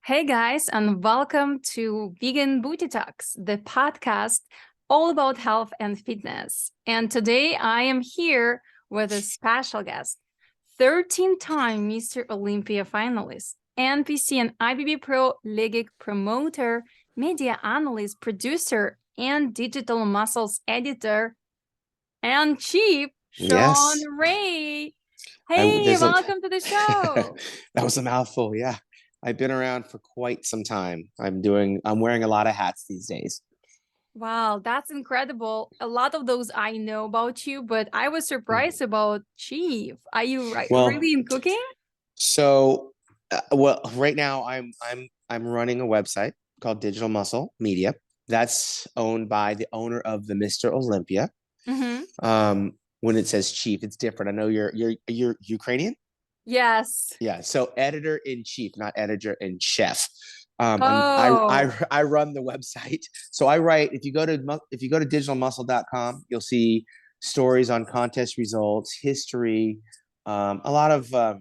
Hey guys, and welcome to Vegan Booty Talks, the podcast all about health and fitness. And today I am here with a special guest, 13-time Mr. Olympia finalist, NPC and IFBB Pro League promoter, media analyst, producer, and digital muscles editor and chief, Shawn Yes. Ray. Hey, There's a welcome to the show. that was a mouthful. Yeah. I've been around for quite some time. I'm wearing a lot of hats these days. Wow, that's incredible. A lot of those I know about you, but I was surprised about Chief. Are you Well, really in cooking? so right now I'm running a website called Digital Muscle Media. That's owned by the owner of the Mr. Olympia. Mm-hmm. When it says chief, it's different. I know you're Ukrainian. Yes. Yeah, so editor in chief, not editor in chef. Oh, I run the website. So I write, if you go to digitalmuscle.com, you'll see stories on contest results, history, a lot of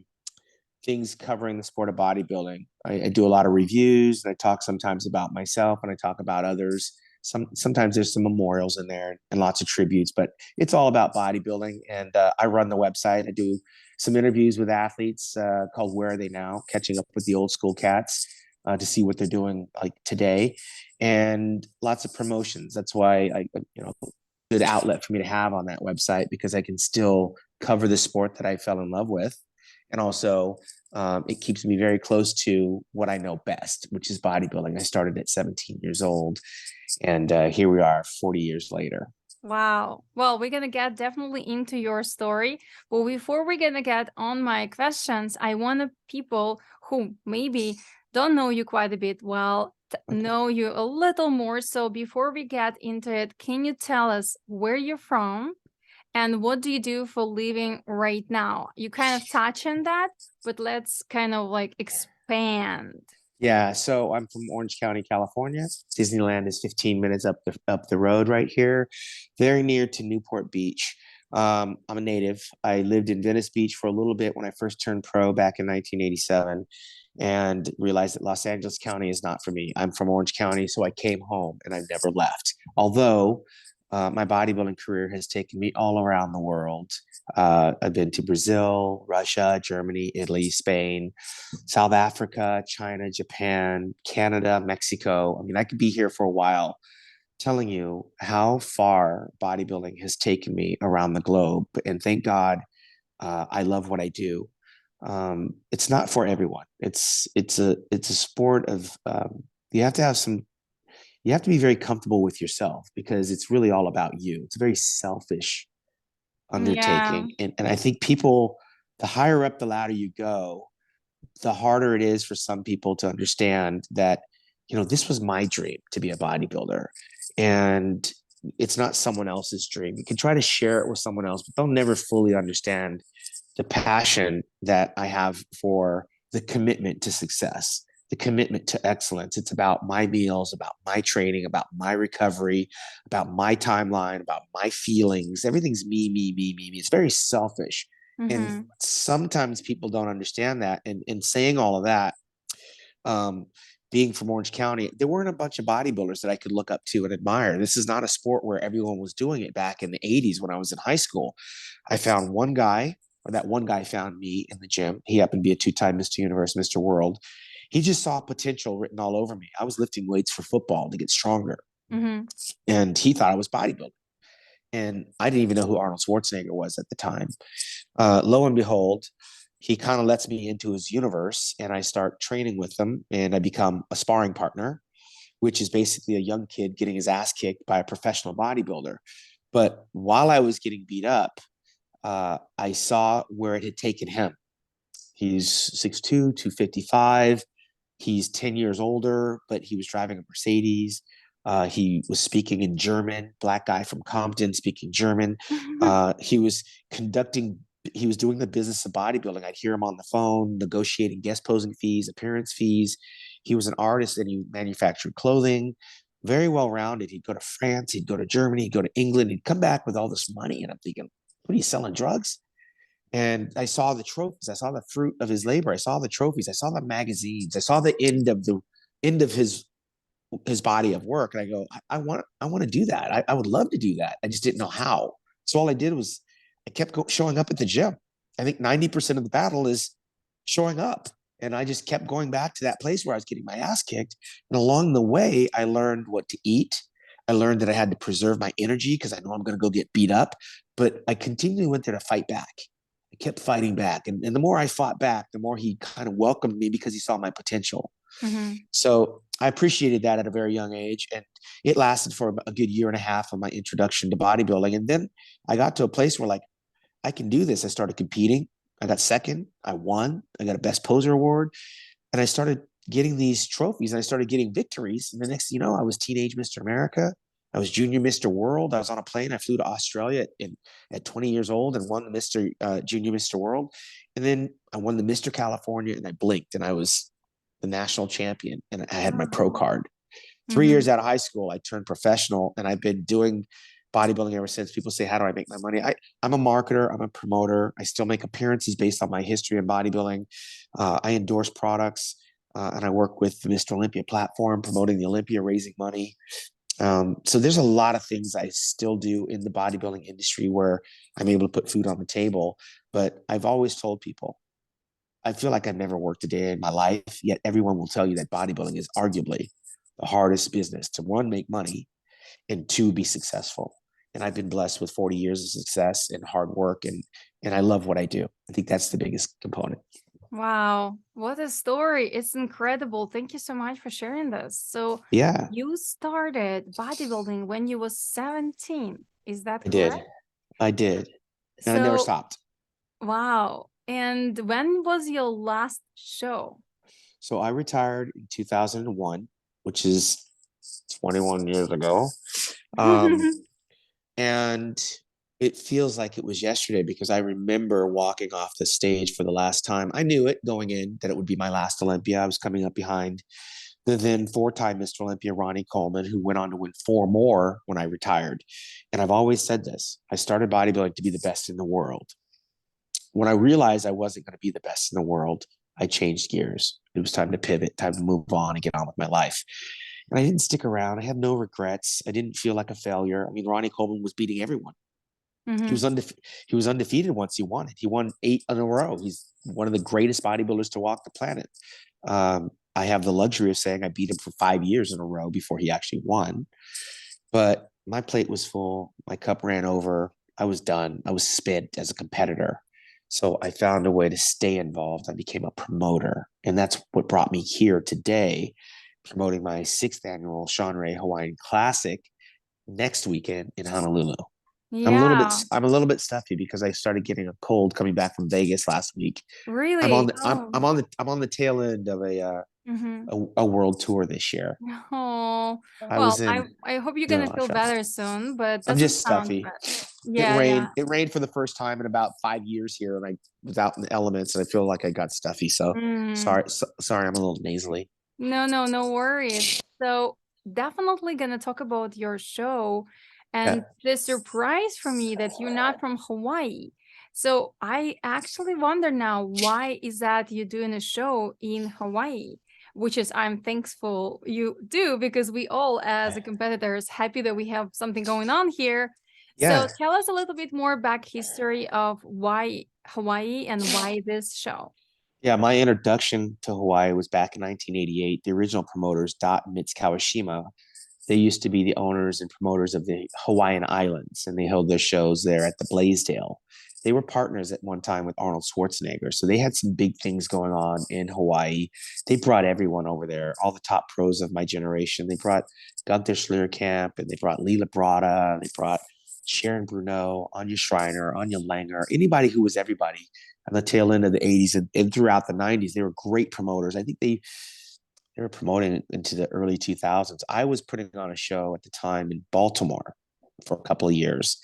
things covering the sport of bodybuilding. I do a lot of reviews, and I talk sometimes about myself, and I talk about others. Sometimes there's some memorials in there and lots of tributes, but it's all about bodybuilding. And I run the website. I do some interviews with athletes called "Where Are They Now?" Catching up with the old school cats to see what they're doing like today, and lots of promotions. That's why good outlet for me to have on that website, because I can still cover the sport that I fell in love with, and also it keeps me very close to what I know best, which is bodybuilding. I started at 17 years old, and here we are 40 years later. wow. Well, we're gonna get definitely into your story. But before we're gonna get on my questions, I want people who maybe don't know you quite a bit well Okay. know you a little more. So before we get into it, can you tell us where you're from? And what do you do for living right now? You kind of touch on that, but let's kind of like expand. Yeah, so I'm from Orange County, California. Disneyland is 15 minutes up the road right here, very near to Newport Beach. I'm a native. I lived in Venice Beach for a little bit when I first turned pro back in 1987, and realized that Los Angeles County is not for me. I'm from Orange County, so I came home and I've never left. Although my bodybuilding career has taken me all around the world. I've been to Brazil, Russia, Germany, Italy, Spain, South Africa, China, Japan, Canada, Mexico. I mean, I could be here for a while telling you how far bodybuilding has taken me around the globe. And thank God, I love what I do. It's not for everyone. It's a sport of you have to have some. You have to be very comfortable with yourself, because it's really all about you. It's a very selfish Yeah. undertaking, and I think people, the higher up the ladder you go, the harder it is for some people to understand that, this was my dream to be a bodybuilder. And it's not someone else's dream. You can try to share it with someone else, but they'll never fully understand the passion that I have for the commitment to success, the commitment to excellence. It's about my meals, about my training, about my recovery, about my timeline, about my feelings. Everything's me, me, me, me, me. It's very selfish. And Mm-hmm. sometimes people don't understand that. And saying all of that, um, being from Orange County, there weren't a bunch of bodybuilders that I could look up to and admire. This is not a sport where everyone was doing it back in the 80s when I was in high school. I found one guy, or that one guy found me in the gym. He happened to be a two-time Mr. Universe, Mr. World. He just saw potential written all over me. I was lifting weights for football to get stronger, Mm-hmm. and he thought I was bodybuilding. And I didn't even know who Arnold Schwarzenegger was at the time. Lo and behold, he kind of lets me into his universe, and I start training with him, and I become a sparring partner, which is basically a young kid getting his ass kicked by a professional bodybuilder. But while I was getting beat up, I saw where it had taken him. He's 6'2", 255. He's 10 years older, but he was driving a Mercedes. He was speaking in German, black guy from Compton speaking German. He was conducting, he was doing the business of bodybuilding. I'd hear him on the phone, negotiating guest posing fees, appearance fees. He was an artist, and he manufactured clothing, very well rounded. He'd go to France, he'd go to Germany, he'd go to England, he'd come back with all this money. And I'm thinking, what are you selling, drugs? And I saw the trophies. I saw the fruit of his labor. I saw the trophies. I saw the magazines. I saw the end of his body of work. And I go, I want to do that. I would love to do that. I just didn't know how. So all I did was I kept showing up at the gym. I think 90% of the battle is showing up. And I just kept going back to that place where I was getting my ass kicked. And along the way, I learned what to eat. I learned that I had to preserve my energy because I know I'm going to go get beat up. But I continually went there to fight back. I kept fighting back. And the more I fought back, the more he kind of welcomed me because he saw my potential. Mm-hmm. So I appreciated that at a very young age. And it lasted for a good year and a half of my introduction to bodybuilding. And then I got to a place where, like, I can do this. I started competing. I got second. I won. I got a best poser award. And I started getting these trophies and I started getting victories. And the next thing you know, I was teenage Mr. America. I was junior Mr. World. I was on a plane. I flew to Australia at 20 years old and won the Junior Mr. World. And then I won the Mr. California and I blinked and I was the national champion and I had my pro card. 3 years out of high school, I turned professional and I've been doing bodybuilding ever since. People say, how do I make my money? I'm a marketer. I'm a promoter. I still make appearances based on my history in bodybuilding. I endorse products and I work with the Mr.Olympia platform, promoting the Olympia, raising money. So there's a lot of things I still do in the bodybuilding industry where I'm able to put food on the table. But I've always told people, I feel like I've never worked a day in my life, yet everyone will tell you that bodybuilding is arguably the hardest business to, one, make money, and two, be successful. And I've been blessed with 40 years of success and hard work, and I love what I do. I think that's the biggest component. Wow, what a story. It's incredible. Thank you so much for sharing this. So Yeah, you started bodybuilding when you was 17. Is that I did. correct? I did. And I never So, stopped. wow. And when was your last show? So I retired in 2001, which is 21 years ago. Um, and it feels like it was yesterday because I remember walking off the stage for the last time. I knew it going in that it would be my last Olympia. I was coming up behind the then four-time Mr. Olympia, Ronnie Coleman, who went on to win 4 more when I retired. And I've always said this, I started bodybuilding to be the best in the world. When I realized I wasn't going to be the best in the world, I changed gears. It was time to pivot, time to move on and get on with my life. And I didn't stick around. I have no regrets. I didn't feel like a failure. I mean, Ronnie Coleman was beating everyone. He was he was undefeated once he won it. He won 8 in a row. He's one of the greatest bodybuilders to walk the planet. I have the luxury of saying I beat him for 5 years in a row before he actually won. But my plate was full. My cup ran over. I was done. I was spent as a competitor. So I found a way to stay involved. I became a promoter. And that's what brought me here today, promoting my 6th annual Shawn Ray Hawaiian Classic next weekend in Honolulu. Yeah, I'm a little bit stuffy because I started getting a cold coming back from Vegas last week. really? Oh. I'm on the tail end of Mm-hmm. a world tour this year. Oh, I well, was in I hope you're doing a gonna lot of feel shows. better soon, but I'm doesn't just sound stuffy. bad. Yeah, yeah. It rained for the first time in about 5 years here, and I was out in the elements, and I feel like I got stuffy. So Mm. sorry, I'm a little nasally. No, no, no worries. So definitely gonna talk about your show and Yeah, the surprise for me that you're not from Hawaii. So I actually wonder now, why is that you're doing a show in Hawaii? Which is I'm thankful you do, because we all as a competitors happy that we have something going on here. So yeah. tell us a little bit more back history of why Hawaii and why this show. Yeah, my introduction to Hawaii was back in 1988. The original promoters, Dot and Mitz Kawashima, they used to be the owners and promoters of the Hawaiian Islands, and they held their shows there at the Blaisdell. They were partners at one time with Arnold Schwarzenegger, so they had some big things going on in Hawaii. They brought everyone over there, all the top pros of my generation. They brought Gunther Schlierkamp, and they brought Lila Brada, they brought Sharon Bruneau, Anya Schreiner, Anya Langer, anybody who was everybody on the tail end of the 80s and throughout the 90s. They were great promoters. I think they were promoting into the early 2000s. I was putting on a show at the time in Baltimore for a couple of years,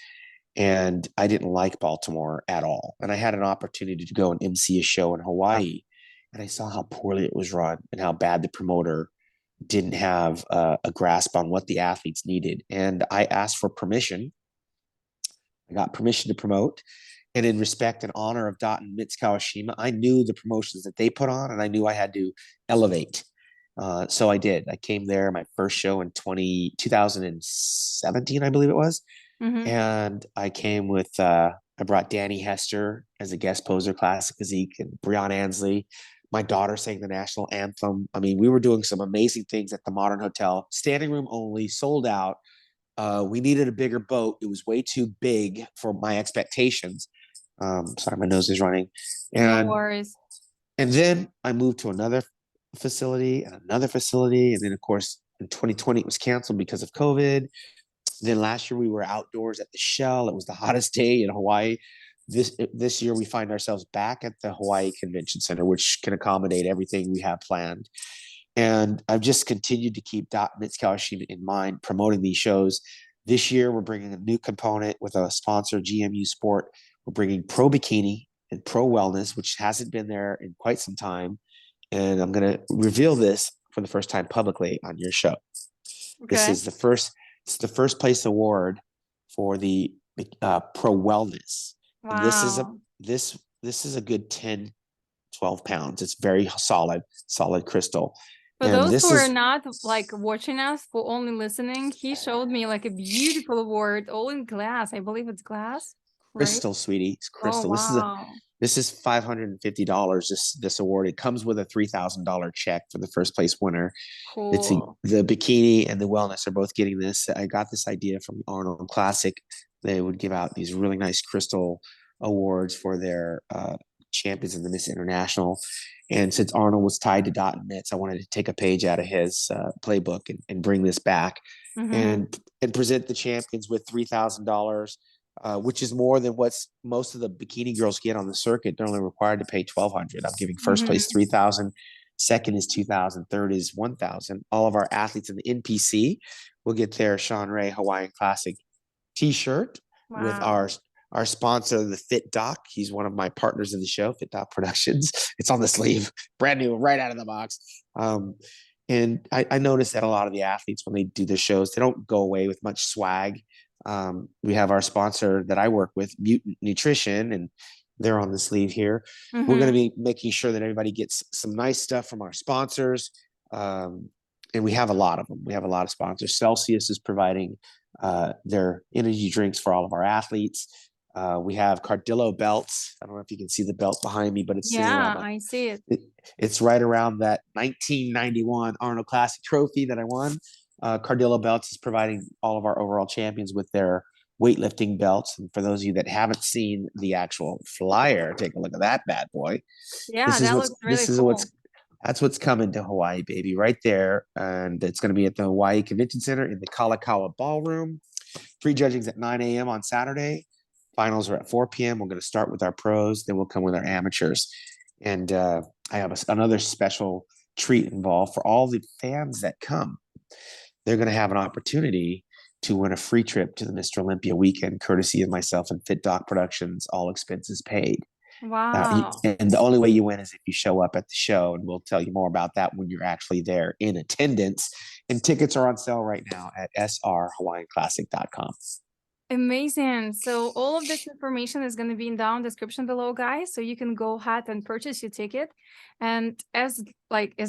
and I didn't like Baltimore at all. And I had an opportunity to go and MC a show in Hawaii, and I saw how poorly it was run and how bad the promoter didn't have a grasp on what the athletes needed. And I asked for permission. I got permission to promote, And in respect and honor of Dot and Mitz Kawashima, I knew the promotions that they put on, and I knew I had to elevate. So I did. I came there, my first show in 2017, I believe it was. Mm-hmm. And I came with, I brought Danny Hester as a guest poser, classic physique, and Breon Ansley. My daughter sang the national anthem. I mean, we were doing some amazing things at the Modern Hotel, standing room only, sold out. We needed a bigger boat. It was way too big for my expectations. Sorry, my nose is running. No And worries. and then I moved to another facility and another facility. And then, of course, in 2020, it was canceled because of COVID. Then last year, we were outdoors at the Shell. It was the hottest day in Hawaii. This year, we find ourselves back at the Hawaii Convention Center, which can accommodate everything we have planned. And I've just continued to keep Dot Mitz Kawashima in mind, promoting these shows. This year, we're bringing a new component with a sponsor, GMU Sport. We're bringing Pro Bikini and Pro Wellness, which hasn't been there in quite some time. And I'm going to reveal this for the first time publicly on your show. This Okay. is the first. It's the first place award for the Pro Wellness. And Wow. this is a good 10, 12 pounds. It's very solid crystal. For And those who this are is not like watching us, for only listening, he showed me like a beautiful award, all in glass. I believe it's glass, right? crystal, sweetie. It's Oh, crystal. wow. This is $550. This award. It comes with a $3,000 check for the first place winner. Cool. The bikini and the wellness are both getting this. I got this idea from Arnold Classic. They would give out these really nice crystal awards for their champions in the Miss International. And since Arnold was tied to Dot and Mitts, I wanted to take a page out of his playbook and bring this back Mm-hmm. and present the champions with $3,000, which is more than what's most of the bikini girls get on the circuit. They're only required to pay $1,200. I'm giving first place Mm-hmm. $3,000, second is $2,000, third is $1,000. All of our athletes in the NPC will get their Shawn Ray Hawaiian Classic T-shirt with Wow. our sponsor, the Fit Doc. He's one of my partners in the show, Fit Doc Productions. It's on the sleeve, brand new, right out of the box. And I noticed that a lot of the athletes, when they do their shows, they don't go away with much swag. We have our sponsor that I work with, Mutant Nutrition, and they're on the sleeve here. We're going to Mm-hmm. be making sure that everybody gets some nice stuff from our sponsors. And we have a lot of them. We have a lot of sponsors. Celsius is providing their energy drinks for all of our athletes. We have Cardillo belts. I don't know if you can see the belt behind me, but it's sitting around Yeah, that. I see it. It's right around that 1991 Arnold Classic trophy that I won. Cardillo belts is providing all of our overall champions with their weightlifting belts. And for those of you that haven't seen the actual flyer, take a look at that bad boy. Yeah, that looks really This is what's cool. That's what's coming to Hawaii, baby, right there. And it's going to be at the Hawaii Convention Center in the Kalakaua Ballroom. Prejudging's at 9 a.m. on Saturday. Finals are at 4 p.m. We're going to start with our pros, then we'll come with our amateurs. And I have another special treat involved for all the fans that come. They're going to have an opportunity to win a free trip to the Mr. Olympia weekend, courtesy of myself and Fit Doc Productions, all expenses paid. Wow. And the only way you win is if you show up at the show, and we'll tell you more about that when you're actually there in attendance. And tickets are on sale right now at srhawaiianclassic.com. Amazing. So all of this information is going to be in down description below, guys. So you can go ahead and purchase your ticket. And as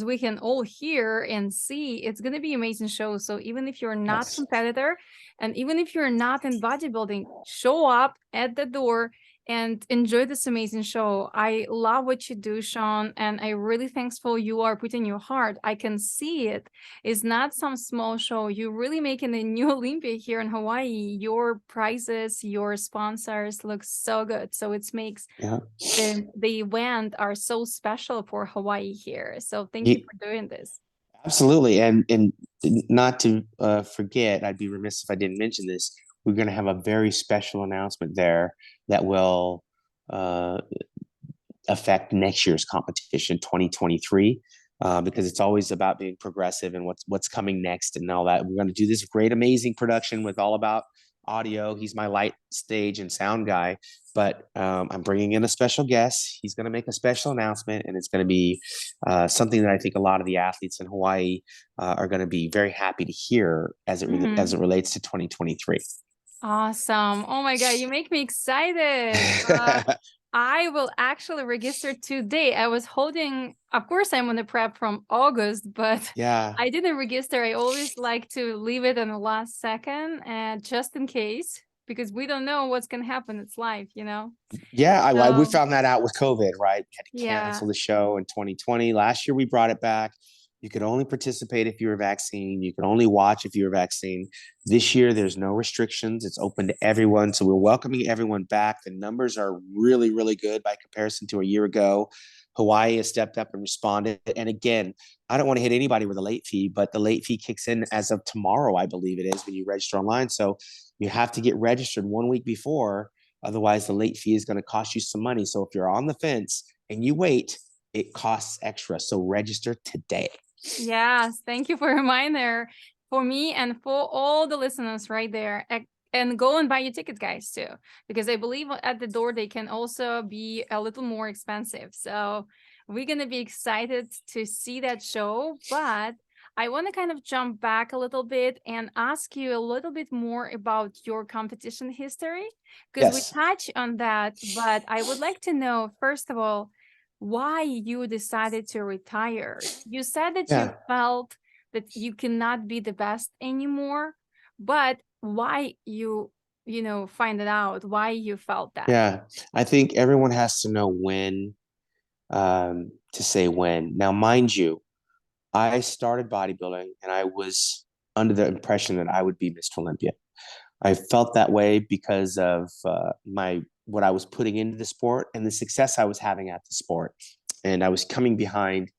we can all hear and see, it's going to be amazing show. So even if you're not Yes. competitor, and even if you're not in bodybuilding, show up at the door and enjoy this amazing show. I love what you do, Shawn, and I really thankful you are putting your heart. I can see it. It's not some small show. You're really making a new Olympia here in Hawaii. Your prizes, your sponsors look so good. So it makes Yeah. the event are so special for Hawaii here. So thank you You, for doing this. absolutely. And not to forget, I'd be remiss if I didn't mention this. We're going to have a very special announcement there that will uh, affect next year's competition, 2023, because it's always about being progressive and what's coming next and all that. We're going to do this great, amazing production with all about audio. He's my light, stage, and sound guy, but I'm bringing in a special guest. He's going to make a special announcement, and it's going to be something that I think a lot of the athletes in Hawaii are going to be very happy to hear as it Mhm. relates to 2023. Awesome. Oh my God, you make me excited. I will actually register today. I was holding, of course, I'm on the prep from August, but Yeah. I didn't register. I always like to leave it in the last second and just in case, because we don't know what's going to happen. It's life, you know? Yeah, we So, found that out with COVID, right? We had to yeah. cancel the show in 2020. Last year we brought it back. You could only participate if you were vaccinated. You could only watch if you were vaccinated. This year there's no restrictions. It's open to everyone. So we're welcoming everyone back. The numbers are really, really good by comparison to a year ago. Hawaii has stepped up and responded. And again, I don't want to hit anybody with a late fee, but the late fee kicks in as of tomorrow, I believe it is, when you register online. So you have to get registered 1 week before. Otherwise, the late fee is going to cost you some money. So if you're on the fence and you wait, it costs extra. So register today. Yes. Thank you for a reminder for me and for all the listeners right there. And go and buy your tickets, guys, too, because I believe at the door they can also be a little more expensive. So we're going to be excited to see that show. But I want to kind of jump back a little bit and ask you a little bit more about your competition history, because we Yes. touch on that. But I would like to know, first of all, why you decided to retire. You said that you Yeah. felt that you cannot be the best anymore, but why you find it out, why you felt that? Yeah. I think everyone has to know when to say when. Now, mind you, I started bodybuilding and I was under the impression that I would be Mr. Olympia. I felt that way because of my what I was putting into the sport and the success I was having at the sport. And I was coming behind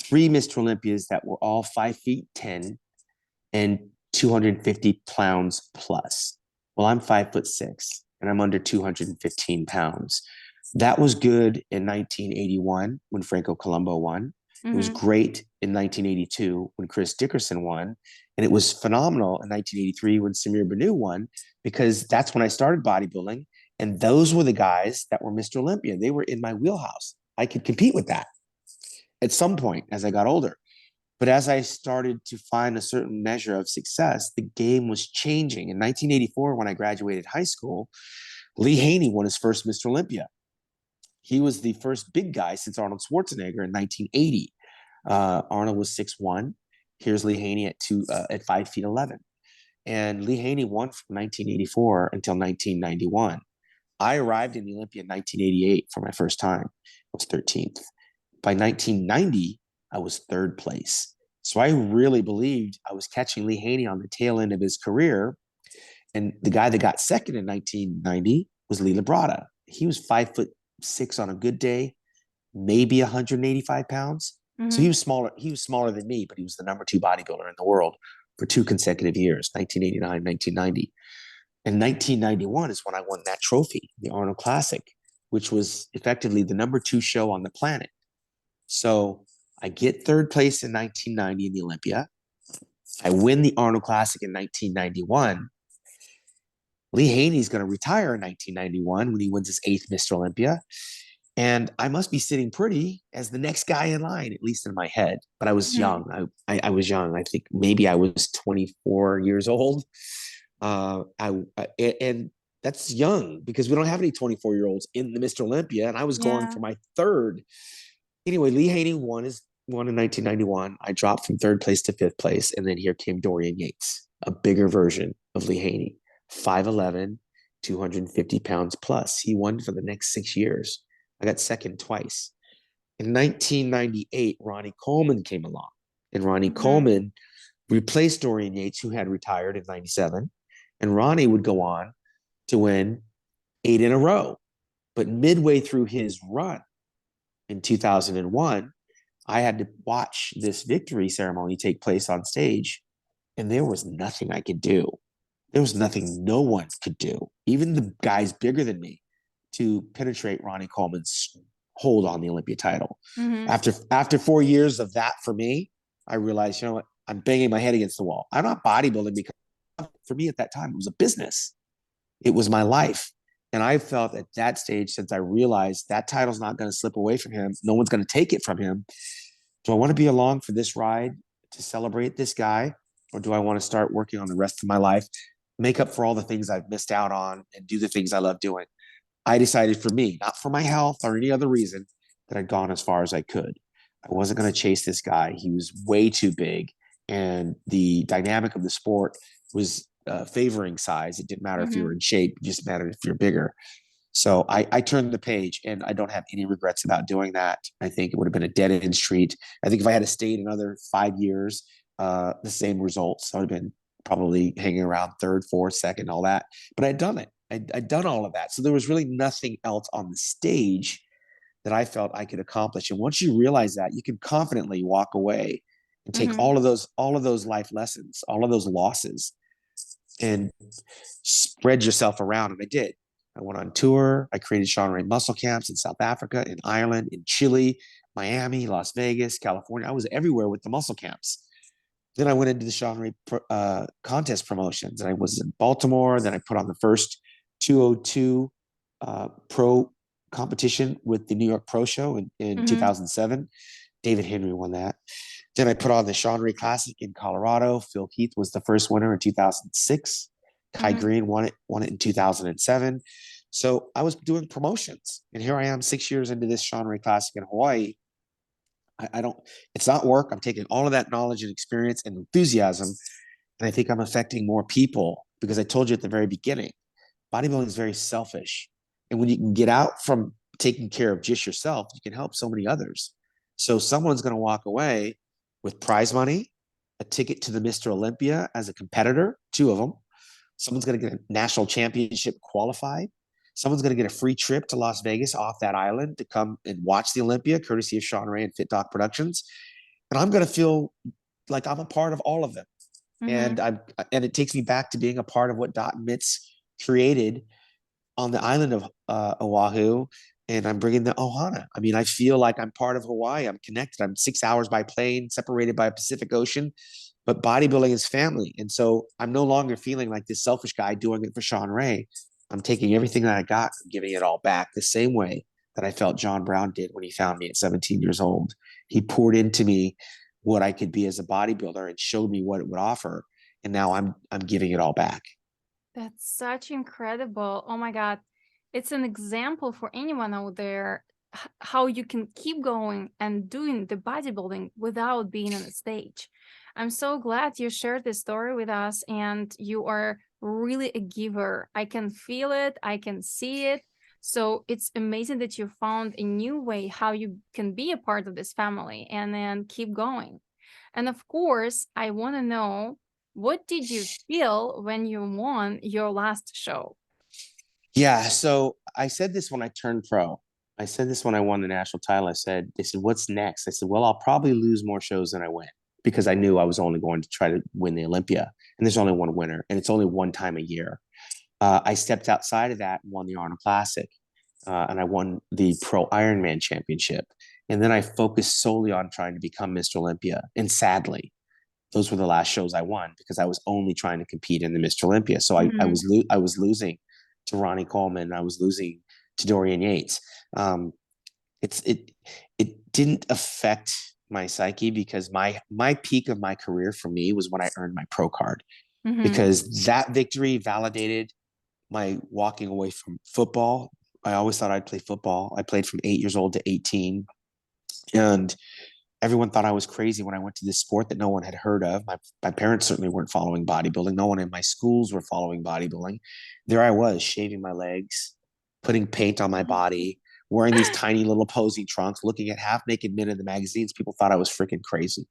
three Mr. Olympias that were all 5'10" and 250 pounds plus. Well, I'm 5'6" and I'm under 215 pounds. That was good in 1981 when Franco Columbu won. It was Mm-hmm. great in 1982 when Chris Dickerson won. And it was phenomenal in 1983 when Samir Banu won, because that's when I started bodybuilding. And those were the guys that were Mr. Olympia. They were in my wheelhouse. I could compete with that at some point as I got older. But as I started to find a certain measure of success, the game was changing. In 1984, when I graduated high school, Lee Haney won his first Mr. Olympia. He was the first big guy since Arnold Schwarzenegger in 1980. Arnold was 6'1". Here's Lee Haney at 5 feet 11. And Lee Haney won from 1984 until 1991. I arrived in the Olympia in 1988 for my first time. I was 13th. By 1990, I was third place. So I really believed I was catching Lee Haney on the tail end of his career. And the guy that got second in 1990 was Lee Labrada. He was 5'6" on a good day, maybe 185 pounds. So Mm-hmm. he was smaller. He was smaller than me, but he was the number 2 bodybuilder in the world for 2 consecutive years, 1989, 1990. And 1991 is when I won that trophy, the Arnold Classic, which was effectively the number 2 show on the planet. So I get third place in 1990 in the Olympia. I win the Arnold Classic in 1991. Lee Haney's going to retire in 1991 when he wins his 8th Mr. Olympia. And I must be sitting pretty as the next guy in line, at least in my head. But I was Mm-hmm. young. I was young. I think maybe I was 24 years old. And that's young because we don't have any 24-year-olds in the Mr. Olympia. And I was going Yeah. for my third. Anyway, Lee Haney won in 1991. I dropped from third place to fifth place. And then here came Dorian Yates, a bigger version of Lee Haney, 5'11", 250 pounds plus. He won for the next 6 years. I got second twice. In 1998, Ronnie Coleman came along. And Ronnie Mm-hmm. Coleman replaced Dorian Yates, who had retired in 97. And Ronnie would go on to win 8 in a row. But midway through his run in 2001, I had to watch this victory ceremony take place on stage, and there was nothing I could do. There was nothing no one could do, even the guys bigger than me, to penetrate Ronnie Coleman's hold on the Olympia title. Mm-hmm. After 4 years of that for me, I realized, you know what? I'm banging my head against the wall. I'm not bodybuilding because for me at that time, it was a business. It was my life. And I felt at that stage, since I realized that title's not going to slip away from him, no one's going to take it from him. Do I want to be along for this ride to celebrate this guy? Or do I want to start working on the rest of my life make up for all the things I've missed out on and do the things I love doing, I decided for me, not for my health or any other reason, that I'd gone as far as I could. I wasn't going to chase this guy. He was way too big. And the dynamic of the sport was favoring size. It didn't matter if you were in shape, it just mattered if you're bigger. So I turned the page, and I don't have any regrets about doing that. I think it would have been a dead end street. I think if I had stayed another 5 years, the same results. I would have been probably hanging around third, fourth, second, all that. But I'd done it. I'd done all of that. So there was really nothing else on the stage that I felt I could accomplish. And once you realize that, you can confidently walk away and take all of those life lessons, all of those losses, and spread yourself around. And I did. I went on tour. I created Shawn Ray muscle camps in South Africa, in Ireland, in Chile, Miami, Las Vegas, California. I was everywhere with the muscle camps. Then I went into the Shawn Ray contest promotions, and I was in Baltimore. Then I put on the first 202 pro competition with the New York Pro Show in 2007. David Henry won that. Then I put on the Shawnrayhawaiianclassic in Colorado. Phil Heath was the first winner in 2006. Kai Green won it in 2007. So I was doing promotions, and here I am 6 years into this Shawn Ray Classic in Hawaii. I don't, it's not work. I'm taking all of that knowledge and experience and enthusiasm, and I think I'm affecting more people, because I told you at the very beginning, bodybuilding is very selfish. And when you can get out from taking care of just yourself, you can help so many others. So someone's going to walk away with prize money, a ticket to the Mr.Olympia as a competitor, 2 of them. Someone's going to get a national championship qualified. Someone's going to get a free trip to Las Vegas off that island to come and watch the Olympia, courtesy of Shawn Ray and Fit Doc Productions. And I'm going to feel like I'm a part of all of them. And it takes me back to being a part of what Dot and Mitts created on the island of Oahu. And I'm bringing the ohana. I mean, I feel like I'm part of Hawaii. I'm connected. I'm 6 hours by plane, separated by a Pacific Ocean. But bodybuilding is family. And so I'm no longer feeling like this selfish guy doing it for Shawn Ray. I'm taking everything that I got and giving it all back, the same way that I felt John Brown did when he found me at 17 years old. He poured into me what I could be as a bodybuilder and showed me what it would offer. And now I'm giving it all back. That's such incredible. Oh my God. It's an example for anyone out there how you can keep going and doing the bodybuilding without being on the stage. I'm so glad you shared this story with us, and you are really a giver. I can feel it. I can see it. So it's amazing that you found a new way how you can be a part of this family and then keep going. And of course, I want to know, what did you feel when you won your last show? Yeah. So I said this when I turned pro. I said this when I won the national title. They said, what's next? I said, well, I'll probably lose more shows than I win, because I knew I was only going to try to win the Olympia. And there's only one winner, and it's only one time a year. I stepped outside of that and won the Arnold Classic. And I won the Pro Ironman Championship. And then I focused solely on trying to become Mr. Olympia. And sadly, those were the last shows I won, because I was only trying to compete in the Mr. Olympia. So I was losing to Ronnie Coleman. I was losing to Dorian Yates. It didn't affect my psyche, because my peak of my career for me was when I earned my pro card, because that victory validated my walking away from football. I always thought I'd play football. I played from 8 years old to 18. And everyone thought I was crazy when I went to this sport that no one had heard of. My parents certainly weren't following bodybuilding. No one in my schools were following bodybuilding. There I was, shaving my legs, putting paint on my body, wearing these tiny little posing trunks, looking at half-naked men in the magazines. People thought I was freaking crazy.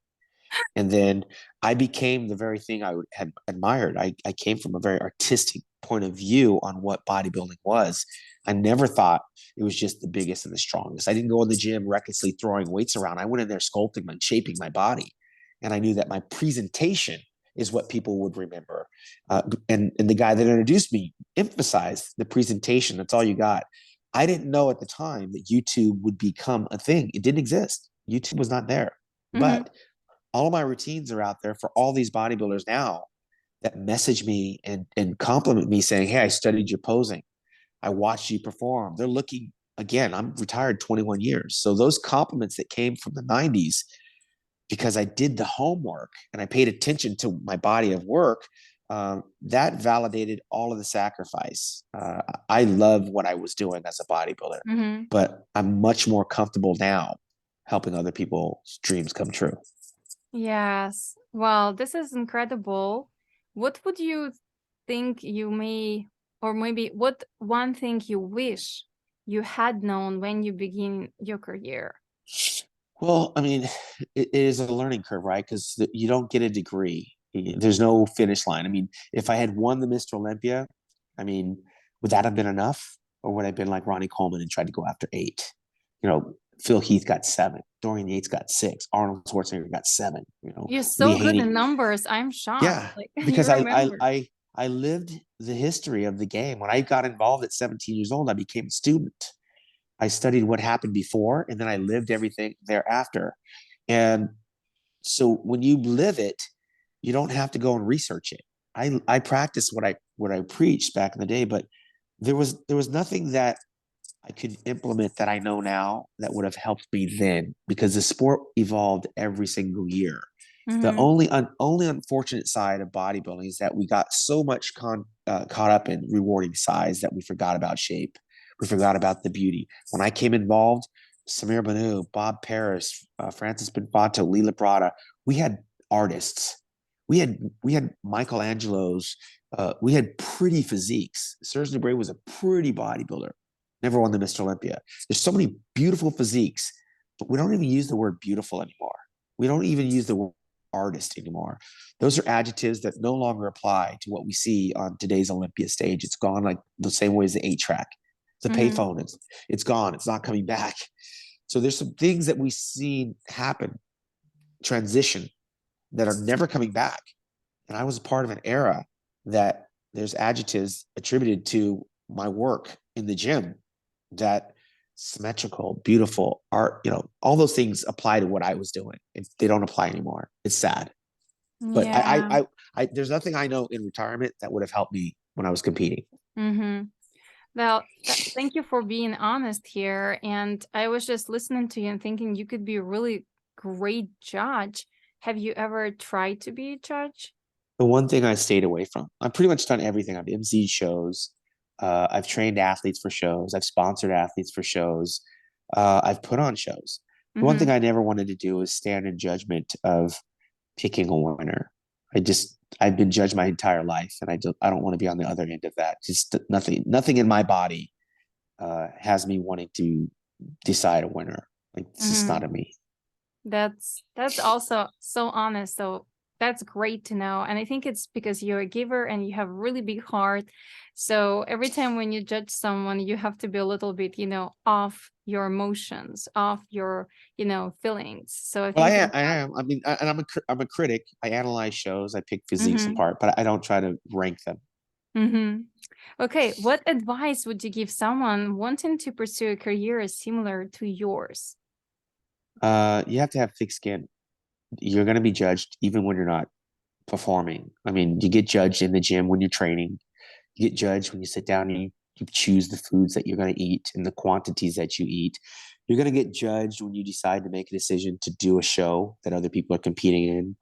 And then I became the very thing I had admired. I came from a very artistic point of view on what bodybuilding was. I never thought it was just the biggest and the strongest. I didn't go in the gym recklessly throwing weights around. I went in there sculpting and shaping my body. And I knew that my presentation is what people would remember. And the guy that introduced me emphasized the presentation. That's all you got. I didn't know at the time that YouTube would become a thing. It didn't exist. YouTube was not there. But all of my routines are out there for all these bodybuilders now that message me and compliment me, saying, hey, I studied your posing. I watched you perform. They're looking, again, I'm retired 21 years. So those compliments that came from the 90s, because I did the homework and I paid attention to my body of work, that validated all of the sacrifice. I love what I was doing as a bodybuilder, Mm-hmm. but I'm much more comfortable now helping other people's dreams come true. Yes. Well, this is incredible. What would you think you may, or maybe what one thing you wish you had known when you begin your career? Well, I mean, it is a learning curve, right? Because you don't get a degree. There's no finish line. I mean, if I had won the Mr. Olympia, I mean, would that have been enough? Or would I have been like Ronnie Coleman and tried to go after 8? You know, Phil Heath got 7. Dorian Yates got 6. Arnold Schwarzenegger got 7. You're so Lee good in Haney. numbers. I'm shocked. Yeah, Like you because remember. I lived the history of the game. When I got involved at 17 years old, I became a student. I studied what happened before, and then I lived everything thereafter. And so when you live it, you don't have to go and research it. I practiced what I preached back in the day, but there was nothing that I could implement that I know now that would have helped me then, because the sport evolved every single year. The Mm-hmm. only unfortunate side of bodybuilding is that we got so much caught up in rewarding size that we forgot about shape. We forgot about the beauty. When I came involved, Samir Banu, Bob Paris, Francis Benfatto, Lila Prada, we had artists. We had Michelangelo's. We had pretty physiques. Serge Nubret was a pretty bodybuilder. Never won the Mr. Olympia. There's so many beautiful physiques, but we don't even use the word beautiful anymore. We don't even use the word artist anymore. Those are adjectives that no longer apply to what we see on today's Olympia stage. It's gone like the same way as the 8-track. The Mm-hmm. payphone, it's gone. It's not coming back. So there's some things that we've seen happen, transition, that are never coming back. And I was a part of an era that there's adjectives attributed to my work in the gym that symmetrical, beautiful art, all those things apply to what I was doing. If they don't apply anymore, it's sad. But Yeah. there's nothing I know in retirement that would have helped me when I was competing. Mm-hmm. Well, thank you for being honest here. And I was just listening to you and thinking you could be a really great judge. Have you ever tried to be a judge? The one thing I stayed away from, I've pretty much done everything. I've emceed shows. I've trained athletes for shows. I've sponsored athletes for shows. I've put on shows. The one Mm-hmm. thing I never wanted to do is stand in judgment of picking a winner. I've been judged my entire life, and I don't want to be on the other end of that. Just nothing in my body has me wanting to decide a winner. Like, it's just Mm-hmm. not a me. That's also so honest. So that's great to know. And I think it's because you're a giver and you have really big heart. So every time when you judge someone, you have to be a little bit, off your emotions, off your, feelings. So I Well, think I am. I mean, and I'm a critic. I analyze shows. I pick physiques mm-hmm, apart, but I don't try to rank them. mm-hmm. Okay, what advice would you give someone wanting to pursue a career similar to yours? You have to have thick skin. You're going to be judged even when you're not performing. I mean, you get judged in the gym when you're training. You get judged when you sit down and you choose the foods that you're going to eat and the quantities that you eat. You're going to get judged when you decide to make a decision to do a show that other people are competing in.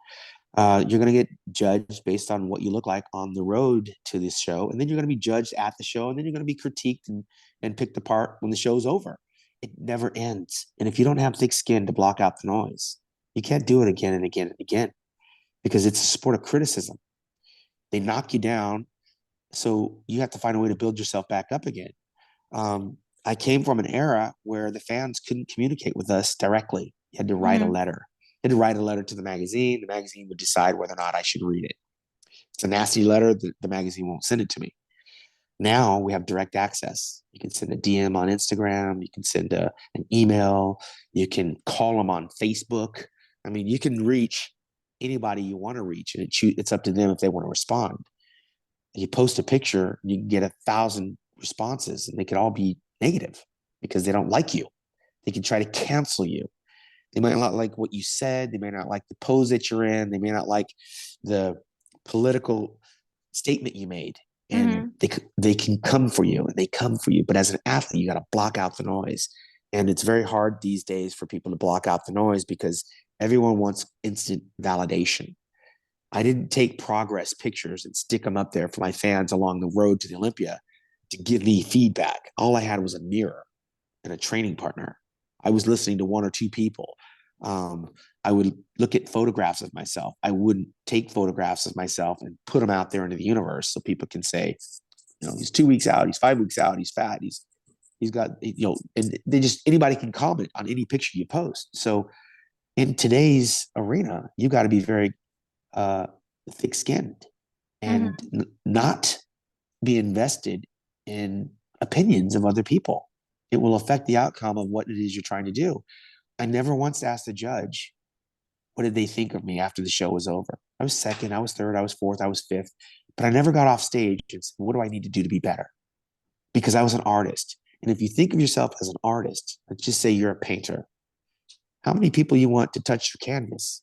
You're going to get judged based on what you look like on the road to this show. And then you're going to be judged at the show. And then you're going to be critiqued and picked apart when the show's over. It never ends. And if you don't have thick skin to block out the noise, you can't do it again and again and again, because it's a sport of criticism. They knock you down. So you have to find a way to build yourself back up again. I came from an era where the fans couldn't communicate with us directly. You had to write a Mm-hmm, letter. You had to write a letter to the magazine. The magazine would decide whether or not I should read it. It's a nasty letter. The magazine won't send it to me. Now we have direct access. You can send a DM on Instagram. You can send an email. You can call them on Facebook. I mean, you can reach anybody you want to reach, and it's up to them if they want to respond. You post a picture, you can get 1,000 responses, and they could all be negative because they don't like you. They can try to cancel you. They might not like what you said. They may not like the pose that you're in. They may not like the political statement you made. And mm-hmm. they can come for you, and they come for you. But as an athlete, you got to block out the noise. And it's very hard these days for people to block out the noise because everyone wants instant validation. I didn't take progress pictures and stick them up there for my fans along the road to the Olympia to give me feedback. All I had was a mirror and a training partner. I was listening to one or two people. I would look at photographs of myself. I wouldn't take photographs of myself and put them out there into the universe so people can say, he's 2 weeks out, he's 5 weeks out, he's fat, he's got, and they just, anybody can comment on any picture you post. So in today's arena, you got to be very thick-skinned and not be invested in opinions of other people. It will affect the outcome of what it is you're trying to do. I never once asked the judge, what did they think of me after the show was over? I was second, I was third, I was fourth, I was fifth, but I never got off stage and said, what do I need to do to be better? Because I was an artist. And if you think of yourself as an artist, let's just say you're a painter. How many people you want to touch your canvas?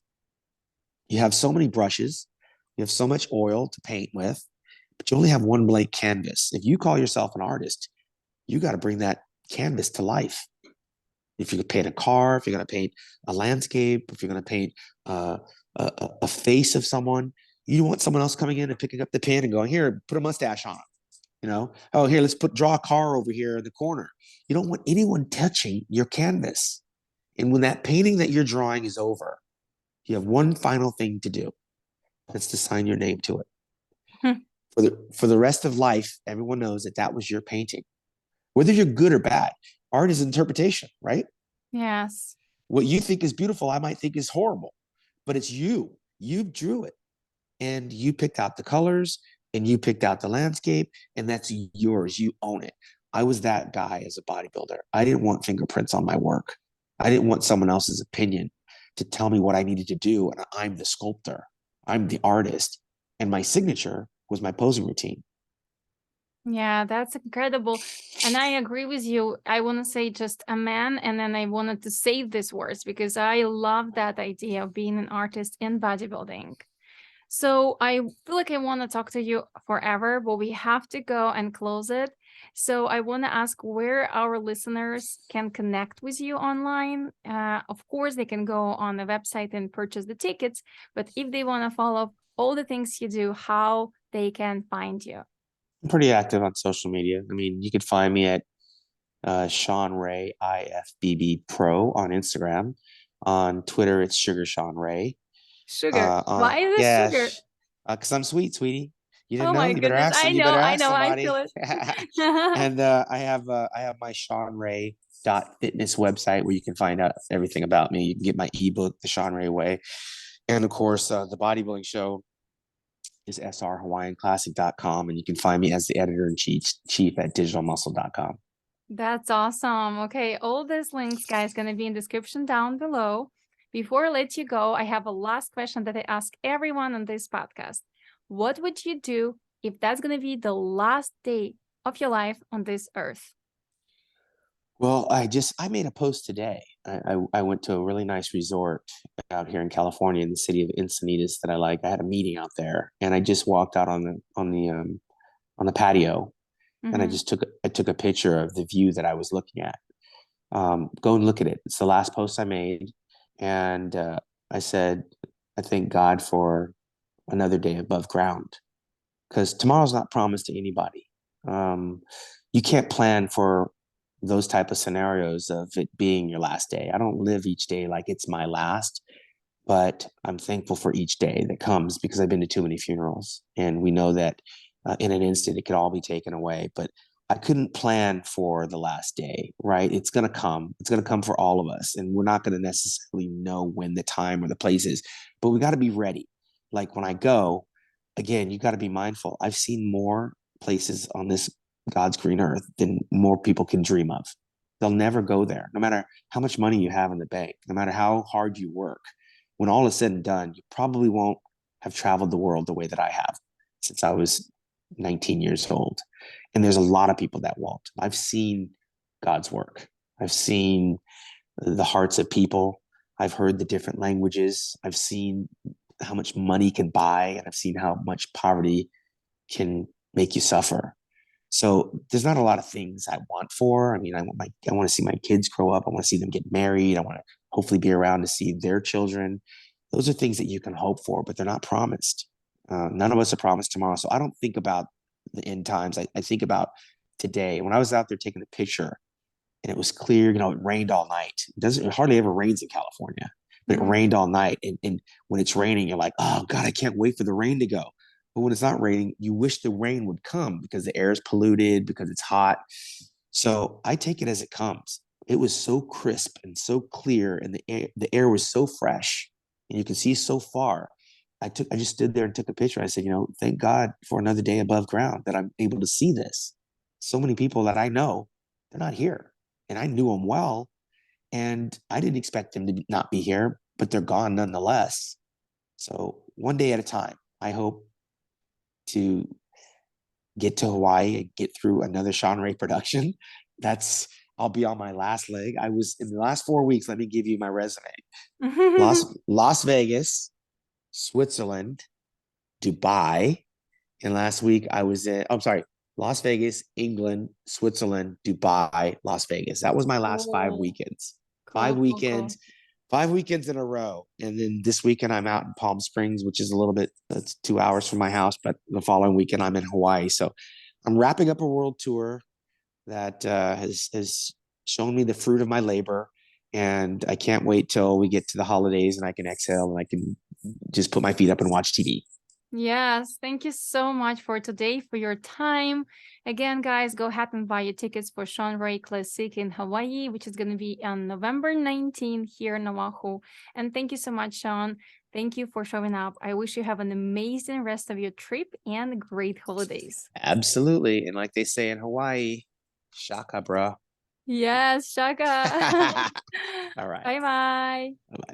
You have so many brushes, you have so much oil to paint with, but you only have one blank canvas. If you call yourself an artist, you got to bring that canvas to life. If you're going to paint a car, if you're going to paint a landscape, if you're going to paint a face of someone, you want someone else coming in and picking up the pen and going, here, put a mustache on it. Oh, here, let's draw a car over here in the corner. You don't want anyone touching your canvas. And when that painting that you're drawing is over, you have one final thing to do. That's to sign your name to it. For the rest of life, everyone knows that was your painting. Whether you're good or bad, art is interpretation, right? Yes. What you think is beautiful, I might think is horrible, but it's you. You drew it and you picked out the colors and you picked out the landscape and that's yours. You own it. I was that guy as a bodybuilder. I didn't want fingerprints on my work. I didn't want someone else's opinion to tell me what I needed to do. And I'm the sculptor. I'm the artist. And my signature was my posing routine. Yeah, that's incredible. And I agree with you. I want to say just a man, and then I wanted to save these words because I love that idea of being an artist in bodybuilding. So I feel like I want to talk to you forever, but we have to go and close it. So I want to ask where our listeners can connect with you online. Of course, they can go on the website and purchase the tickets, but if they want to follow all the things you do, how they can find you. I'm pretty active on social media. I mean, you could find me at Shawn Ray IFBB Pro on Instagram. On Twitter, it's Sugar Shawn Ray. Sugar. Why is it sugar? Because I'm sweet, sweetie. You didn't Oh know? my You better goodness. ask. I You know, better I ask know, I somebody. feel it. And I have my Shawnray.fitness website where you can find out everything about me. You can get my ebook, The Shawn Ray Way, and of course, the bodybuilding show is srhawaiianclassic.com, and you can find me as the editor-in-chief at digitalmuscle.com. That's awesome. Okay, all these links, guys, going to be in description down below. Before I let you go, I have a last question that I ask everyone on this podcast. What would you do if that's going to be the last day of your life on this earth? Well, I made a post today. I went to a really nice resort out here in California in the city of Encinitas that I like. I had a meeting out there, and I just walked out on the patio, and I took a picture of the view that I was looking at. Go and look at it. It's the last post I made, and I said, I thank God for another day above ground, because tomorrow's not promised to anybody. You can't plan for those type of scenarios of it being your last day. I don't live each day like it's my last, but I'm thankful for each day that comes because I've been to too many funerals, and we know that in an instant it could all be taken away. But I couldn't plan for the last day, right? It's going to come. It's going to come for all of us, and we're not going to necessarily know when the time or the place is, but we got to be ready. Like when I go, again, you got to be mindful. I've seen more places on this God's green earth than more people can dream of. They'll never go there, no matter how much money you have in the bank, no matter how hard you work. When all is said and done, you probably won't have traveled the world the way that I have since I was 19 years old. And there's a lot of people that won't. I've seen God's work. I've seen the hearts of people. I've heard the different languages. I've seen how much money can buy, and I've seen how much poverty can make you suffer. So there's not a lot of things I want for. I mean, I want to see my kids grow up. I want to see them get married. I want to hopefully be around to see their children. those are things that you can hope for, but they're not promised. None of us are promised tomorrow. So I don't think about the end times. I think about today. When I was out there taking a picture and it was clear, it rained all night. It hardly ever rains in California, but it rained all night. And when it's raining, you're like, oh God, I can't wait for the rain to go. But when it's not raining, you wish the rain would come because the air is polluted, because it's hot. So I take it as it comes. It was so crisp and so clear, and the air was so fresh, and you can see so far. I just stood there and took a picture. I said, thank God for another day above ground that I'm able to see this. So many people that I know, they're not here, and I knew them well, and I didn't expect them to not be here, but they're gone nonetheless. So one day at a time, I hope to get to Hawaii and get through another Shawn Ray production. I'll be on my last leg. I was in the last 4 weeks. Let me give you my resume. Las Vegas, Switzerland, Dubai. And last week I was Las Vegas, England, Switzerland, Dubai, Las Vegas. That was my last 5 weekends. Cool, Five cool, weekends, cool. 5 weekends in a row. And then this weekend I'm out in Palm Springs, which is that's 2 hours from my house. But the following weekend I'm in Hawaii. So I'm wrapping up a world tour that has shown me the fruit of my labor. And I can't wait till we get to the holidays and I can exhale and I can just put my feet up and watch TV. Yes, thank you so much for today, for your time. Again, guys, go ahead and buy your tickets for Shawnrayhawaiianclassic Classic in Hawaii, which is going to be on November 19th here in Oahu. And thank you so much, Shawn. Thank you for showing up. I wish you have an amazing rest of your trip and great holidays. Absolutely. And like they say in Hawaii, shaka, bro. Yes, Shaka. All right. Bye-bye. Bye-bye.